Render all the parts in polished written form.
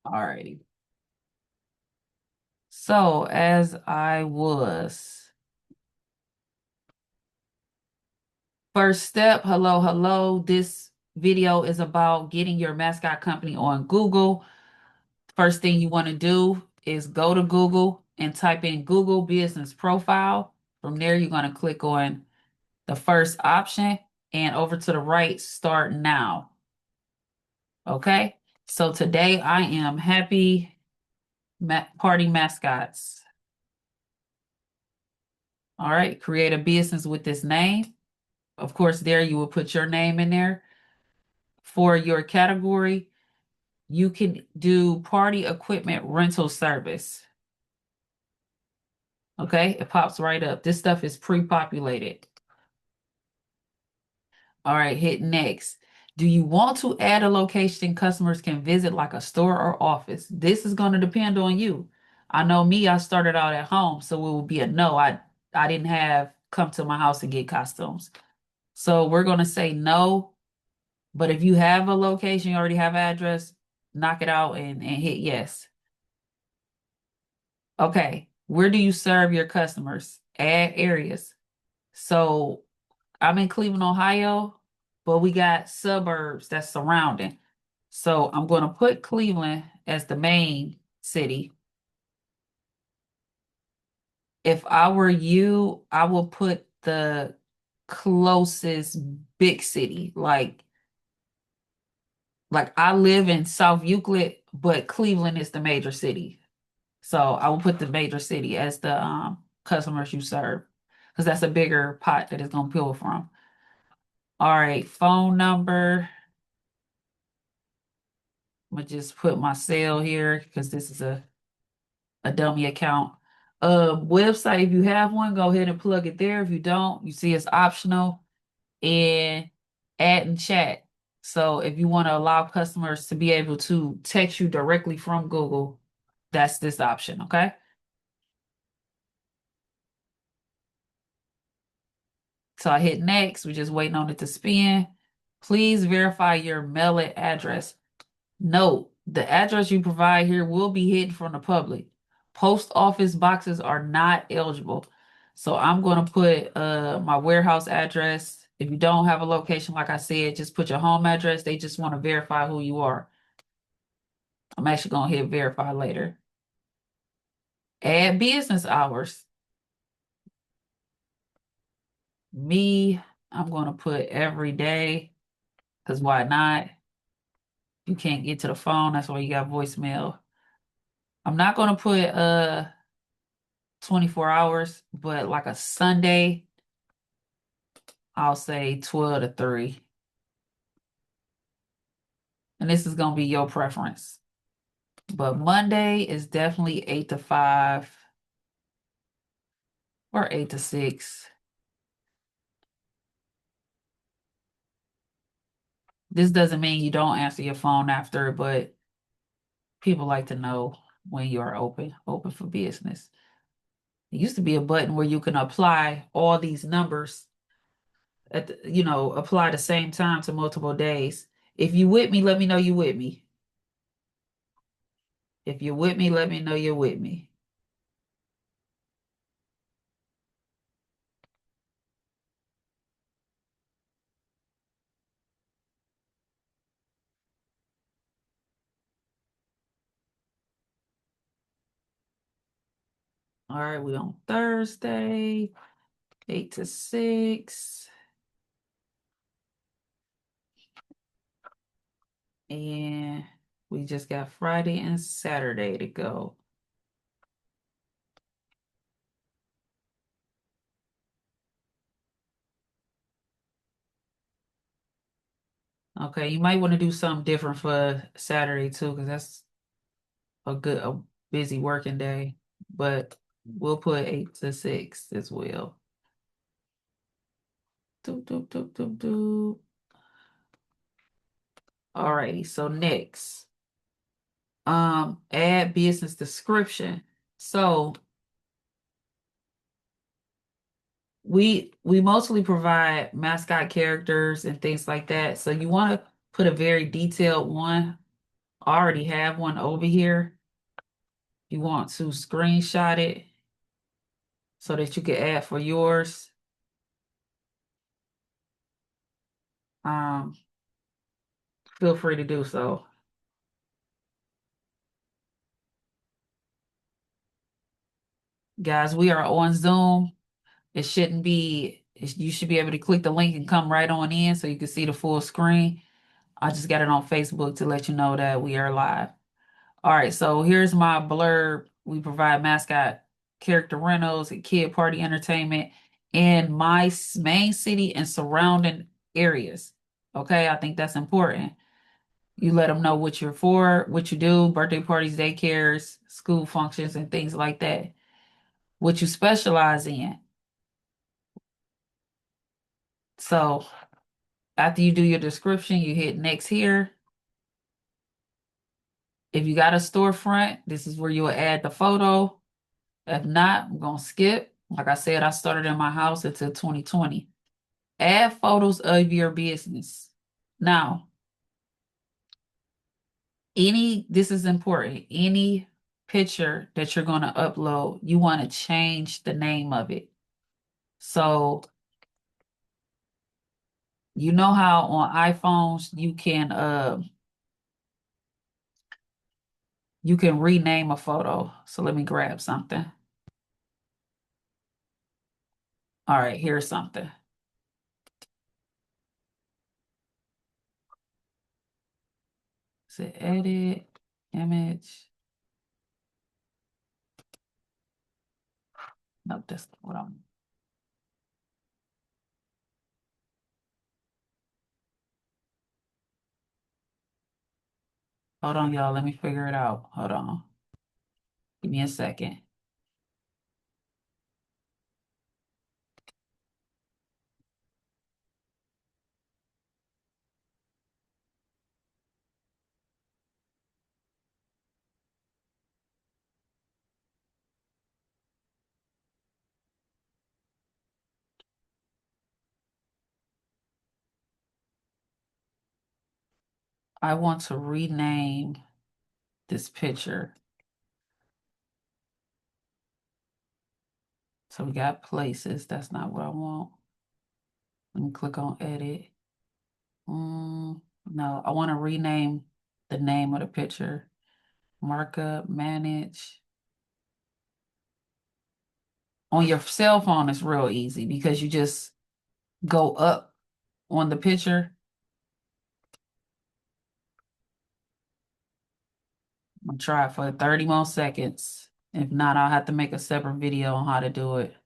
Alrighty. So as I was, first step, hello, hello. This video is about getting your mascot company on Google. First thing you want to do is go to Google and type in Google Business Profile. From there, you're going to click on the first option and over to the right, start now. Okay. So today I am happy party mascots. All right. Create a business with this name. Of course, there you will put your name in there. For your category, you can do party equipment rental service. Okay, it pops right up. This stuff is pre-populated. All right, hit next. Do you want to add a location customers can visit like a store or office? This is going to depend on you. I know me, I started out at home, so it will be a no. I didn't have come to my house and get costumes. So we're going to say no. But if you have a location, you already have address, knock it out and hit yes. Okay. Where do you serve your customers? Add areas. So I'm in Cleveland, Ohio, but we got suburbs that's surrounding. So I'm going to put Cleveland as the main city. If I were you, I will put the closest big city. Like I live in South Euclid, but Cleveland is the major city. So I will put the major city as the customers you serve because that's a bigger pot that it's gonna pull from. All right, phone number. I'm gonna just put my cell here because this is a dummy account. Website, if you have one, go ahead and plug it there. If you don't, you see it's optional and add and chat. So if you want to allow customers to be able to text you directly from Google, that's this option, okay? So I hit next. We're just waiting on it to spin. Please verify your mailing address. Note, the address you provide here will be hidden from the public. Post office boxes are not eligible. So I'm going to put my warehouse address. If you don't have a location, like I said, just put your home address. They just want to verify who you are. I'm actually going to hit verify later. Add business hours. Me, I'm going to put every day because why not? You can't get to the phone. That's why you got voicemail. I'm not going to put 24 hours, but like a Sunday, I'll say 12 to 3. And this is going to be your preference. But Monday is definitely 8 to 5 or 8 to 6. This doesn't mean you don't answer your phone after, but people like to know when you're open for business. It used to be a button where you can apply all these numbers apply the same time to multiple days. If you with me, let me know you with me. If you're with me, let me know you're with me. All right, we on Thursday, 8 to 6. And we just got Friday and Saturday to go. Okay, you might want to do something different for Saturday too, because that's a busy working day. But we'll put 8 to 6 as well. Doop, doop, doop, doop, doop. All righty, so next, add business description. So we mostly provide mascot characters and things like that. So you want to put a very detailed one. I already have one over here. You want to screenshot it so that you can add for yours. Um, Feel free to do so. Guys, we are on Zoom. It shouldn't be, you should be able to click the link and come right on in so you can see the full screen. I just got it on Facebook to let you know that we are live. All right, so here's my blurb. We provide mascot character rentals and kid party entertainment in my main city and surrounding areas. Okay, I think that's important. You let them know what you're for, what you do, birthday parties, daycares, school functions, and things like that. What you specialize in. So after you do your description, you hit next here. If you got a storefront, this is where you'll add the photo. If not, I'm going to skip. Like I said, I started in my house until 2020. Add photos of your business. Now, this is important, any picture that you're going to upload, you want to change the name of it. So, you know how on iPhones you can rename a photo. So let me grab something. All right, here's something. Say edit, image. Nope, that's what I'm. Hold on, y'all. Let me figure it out. Hold on. Give me a second. I want to rename this picture. So we got places. That's not what I want. Let me click on edit. No, I want to rename the name of the picture. Markup, manage. On your cell phone, it's real easy because you just go up on the picture. I'm gonna try it for 30 more seconds. If not, I'll have to make a separate video on how to do it.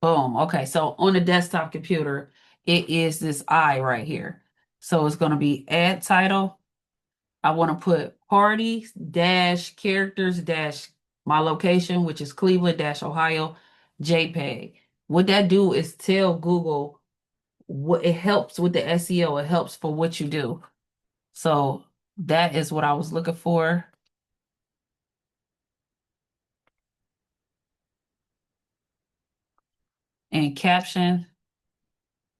Boom. Okay, so on the desktop computer, it is this I right here. So it's going to be add title. I want to put party dash characters dash my location, which is Cleveland dash Ohio, JPEG. What that do is tell Google what it helps with the SEO. It helps for what you do. So that is what I was looking for. And caption,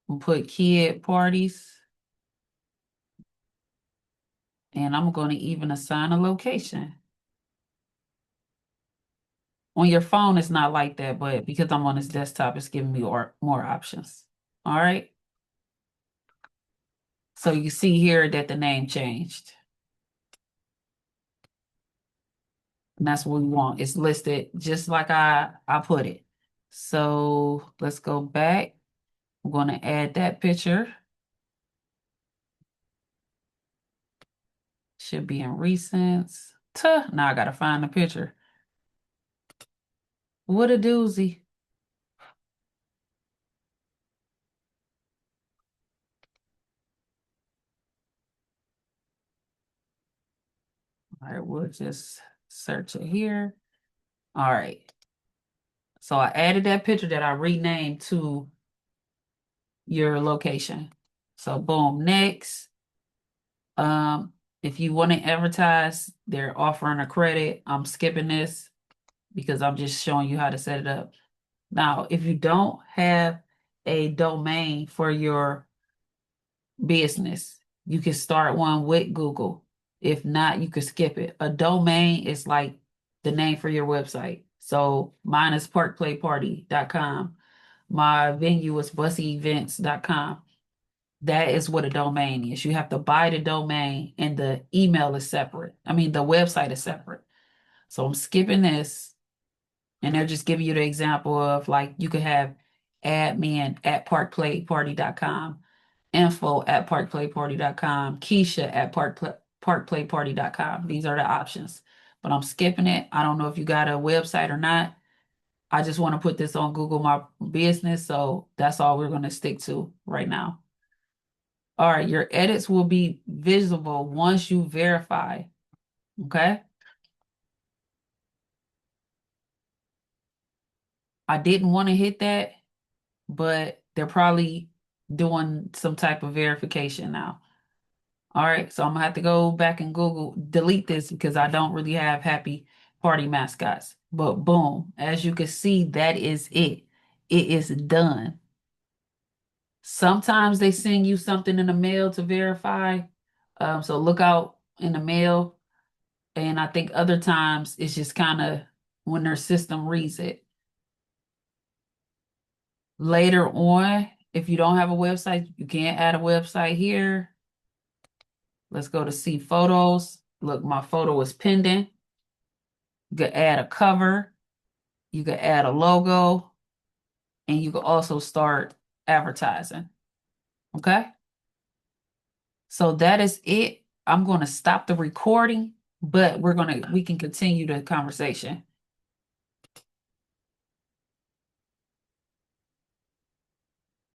we'll put kid parties. And I'm going to even assign a location. On your phone, it's not like that, but because I'm on this desktop, it's giving me more options. All right. So you see here that the name changed. And that's what we want. It's listed just like I put it. So let's go back. I'm going to add that picture. Should be in recents. Now I got to find the picture. What a doozy. All right, we'll just search it here. All right. So I added that picture that I renamed to your location. So boom, next. Um, if you want to advertise, they're offering a credit. I'm skipping this because I'm just showing you how to set it up. Now, if you don't have a domain for your business, you can start one with Google. If not, you could skip it. A domain is like the name for your website. So mine is parkplayparty.com. My venue is bussyevents.com. That is what a domain is. You have to buy the domain and the email is separate. I mean, the website is separate. So I'm skipping this and they're just giving you the example of like you could have admin at parkplayparty.com, info at parkplayparty.com, Keisha at parkplayparty.com. These are the options. But I'm skipping it. I don't know if you got a website or not. I just want to put this on Google My Business. So that's all we're going to stick to right now. All right, your edits will be visible once you verify. Okay. I didn't want to hit that, but they're probably doing some type of verification now. All right, so I'm gonna have to go back and Google, delete this because I don't really have happy party mascots. But boom, as you can see, that is it. It is done. Sometimes they send you something in the mail to verify. So look out in the mail. And I think other times it's just kind of when their system reads it. Later on, if you don't have a website, you can't add a website here. Let's go to see photos. Look, my photo is pending. You can add a cover. You can add a logo. And you can also start advertising. Okay? So that is it. I'm going to stop the recording, but we can continue the conversation.